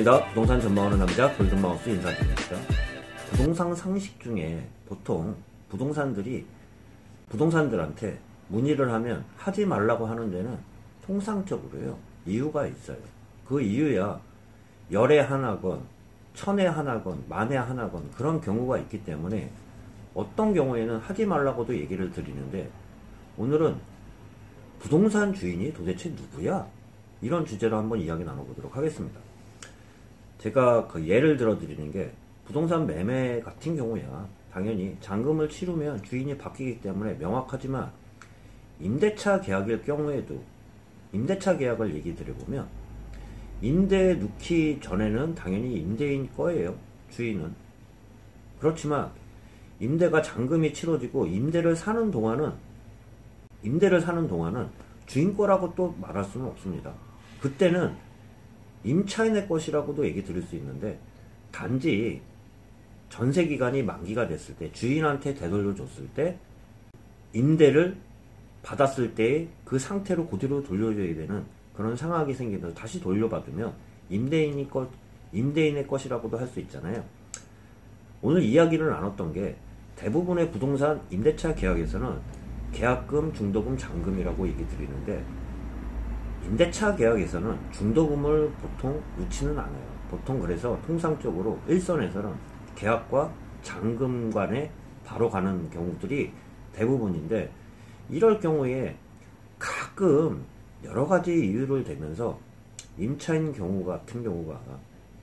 반갑습니다. 부동산 전망하는 남자 골든마우스 인사드립니다. 부동산 상식 중에 보통 부동산들한테 문의를 하면 하지 말라고 하는 데는 통상적으로요 이유가 있어요. 그 이유야 열에 하나건 천에 하나건 만에 하나건 그런 경우가 있기 때문에 어떤 경우에는 하지 말라고도 얘기를 드리는데, 오늘은 부동산 주인이 도대체 누구야? 이런 주제로 한번 이야기 나눠보도록 하겠습니다. 제가 그 예를 들어 드리는 게, 부동산 매매 같은 경우야 당연히 잔금을 치르면 주인이 바뀌기 때문에 명확하지만, 임대차 계약일 경우에도 임대차 계약을 얘기 드려보면 임대에 넣기 전에는 당연히 임대인 거예요, 주인은. 그렇지만 임대가 잔금이 치러지고 임대를 사는 동안은 주인 거라고 또 말할 수는 없습니다. 그때는 임차인의 것이라고도 얘기 드릴 수 있는데, 단지 전세기간이 만기가 됐을 때 주인한테 되돌려 줬을 때 임대를 받았을 때의 그 상태로 그대로 돌려줘야 되는 그런 상황이 생기면서 다시 돌려받으면 임대인의 것이라고도 할 수 있잖아요. 오늘 이야기를 나눴던 게, 대부분의 부동산 임대차 계약에서는 계약금, 중도금, 잔금이라고 얘기 드리는데, 임대차 계약에서는 중도금을 보통 넣지는 않아요. 보통 그래서 통상적으로 일선에서는 계약과 잔금 간에 바로 가는 경우들이 대부분인데, 이럴 경우에 가끔 여러가지 이유를 대면서 임차인 같은 경우가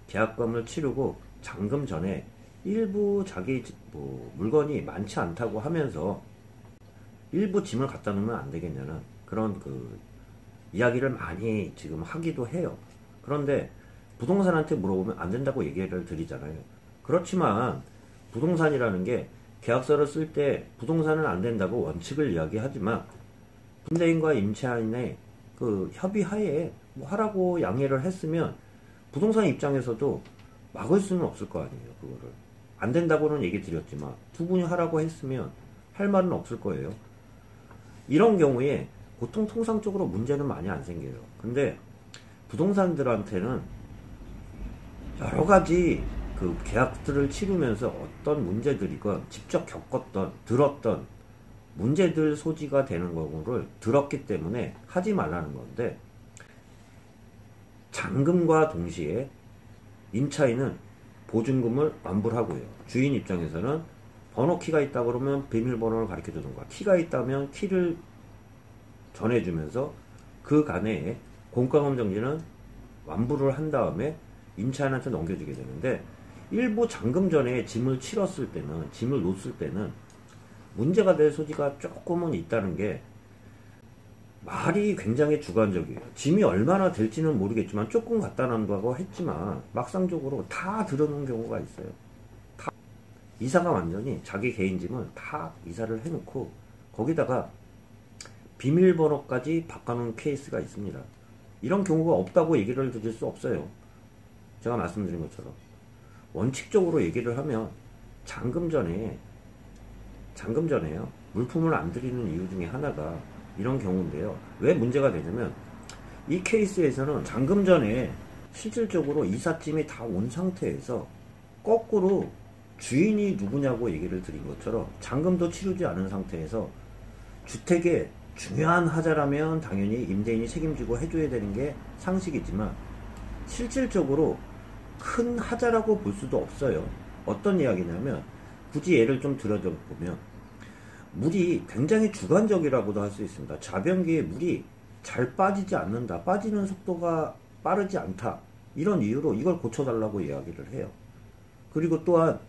계약금을 치르고 잔금 전에 일부 자기 물건이 많지 않다고 하면서 일부 짐을 갖다 놓으면 안 되겠냐는 그런 이야기를 많이 지금 하기도 해요. 그런데 부동산한테 물어보면 안 된다고 얘기를 드리잖아요. 그렇지만 부동산이라는 게 계약서를 쓸 때 부동산은 안 된다고 원칙을 이야기하지만, 임대인과 임차인의 그 협의하에 하라고 양해를 했으면 부동산 입장에서도 막을 수는 없을 거 아니에요. 그거를 안 된다고는 얘기 드렸지만 두 분이 하라고 했으면 할 말은 없을 거예요. 이런 경우에 보통 통상적으로 문제는 많이 안 생겨요. 근데 부동산들한테는 여러 가지 그 계약들을 치르면서 어떤 문제들이건 직접 겪었던, 들었던 문제들 소지가 되는 경우를 들었기 때문에 하지 말라는 건데, 잔금과 동시에 임차인은 보증금을 완불하고요. 주인 입장에서는 번호키가 있다 그러면 비밀번호를 가르쳐 주던가, 키가 있다면 키를 전해주면서 그 간에 공과금 정지는 완불을 한 다음에 임차인한테 넘겨주게 되는데, 일부 잔금 전에 짐을 놓았을 때는 문제가 될 소지가 조금은 있다는 게, 말이 굉장히 주관적이에요. 짐이 얼마나 될지는 모르겠지만 조금 갖다 놔둔다고 했지만 막상적으로 다 들어놓은 경우가 있어요. 이사가 완전히 자기 개인 짐을 다 이사를 해놓고 거기다가 비밀번호까지 바꿔놓은 케이스가 있습니다. 이런 경우가 없다고 얘기를 드릴 수 없어요. 제가 말씀드린 것처럼 원칙적으로 얘기를 하면 잔금 전에요, 물품을 안 드리는 이유 중에 하나가 이런 경우인데요. 왜 문제가 되냐면, 이 케이스에서는 잔금 전에 실질적으로 이삿짐이 다 온 상태에서 거꾸로 주인이 누구냐고 얘기를 드린 것처럼 잔금도 치르지 않은 상태에서 주택의 중요한 하자라면 당연히 임대인이 책임지고 해줘야 되는 게 상식이지만, 실질적으로 큰 하자라고 볼 수도 없어요. 어떤 이야기냐면, 굳이 예를 좀 들어보면 물이 굉장히 주관적이라고도 할 수 있습니다. 자변기에 물이 잘 빠지지 않는다, 빠지는 속도가 빠르지 않다, 이런 이유로 이걸 고쳐달라고 이야기를 해요. 그리고 또한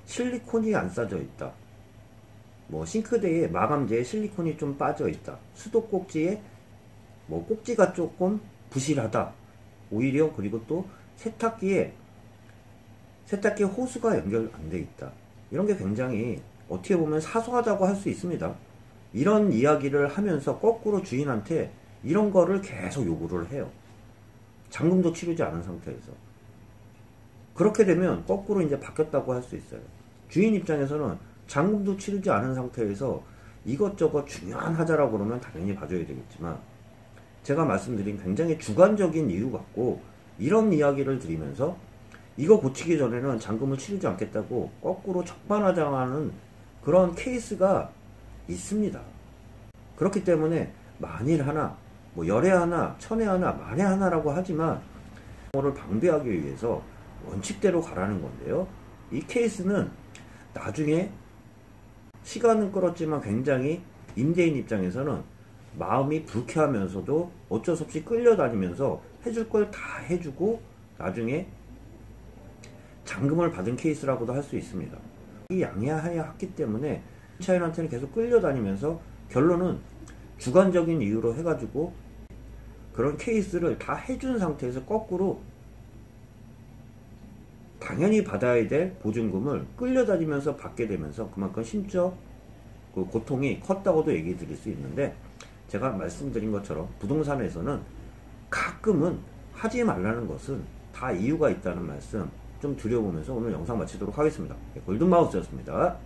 실리콘이 안 싸져 있다, 싱크대에 마감재에 실리콘이 좀 빠져 있다, 수도꼭지에 꼭지가 조금 부실하다, 오히려 그리고 또 세탁기에 호스가 연결 안 돼 있다, 이런 게 굉장히 어떻게 보면 사소하다고 할 수 있습니다. 이런 이야기를 하면서 거꾸로 주인한테 이런 거를 계속 요구를 해요. 잔금도 치르지 않은 상태에서. 그렇게 되면 거꾸로 이제 바뀌었다고 할 수 있어요. 주인 입장에서는 잔금도 치르지 않은 상태에서 이것저것 중요한 하자라고 그러면 당연히 봐줘야 되겠지만, 제가 말씀드린 굉장히 주관적인 이유 갖고 이런 이야기를 드리면서 이거 고치기 전에는 잔금을 치르지 않겠다고 거꾸로 적반하장하는 그런 케이스가 있습니다. 그렇기 때문에 만일 하나, 뭐 열에 하나, 천에 하나, 만에 하나라고 하지만 를 방비하기 위해서 원칙대로 가라는 건데요. 이 케이스는 나중에 시간은 끌었지만 굉장히 임대인 입장에서는 마음이 불쾌하면서도 어쩔 수 없이 끌려다니면서 해줄 걸 다 해주고 나중에 잔금을 받은 케이스라고도 할 수 있습니다. 이 양해하였기 때문에 차인한테는 계속 끌려다니면서 결론은 주관적인 이유로 해가지고 그런 케이스를 다 해준 상태에서 거꾸로 당연히 받아야 될 보증금을 끌려다니면서 받게 되면서 그만큼 심적 그 고통이 컸다고도 얘기 드릴 수 있는데, 제가 말씀드린 것처럼 부동산에서는 가끔은 하지 말라는 것은 다 이유가 있다는 말씀 좀 드려보면서 오늘 영상 마치도록 하겠습니다. 골든마우스였습니다.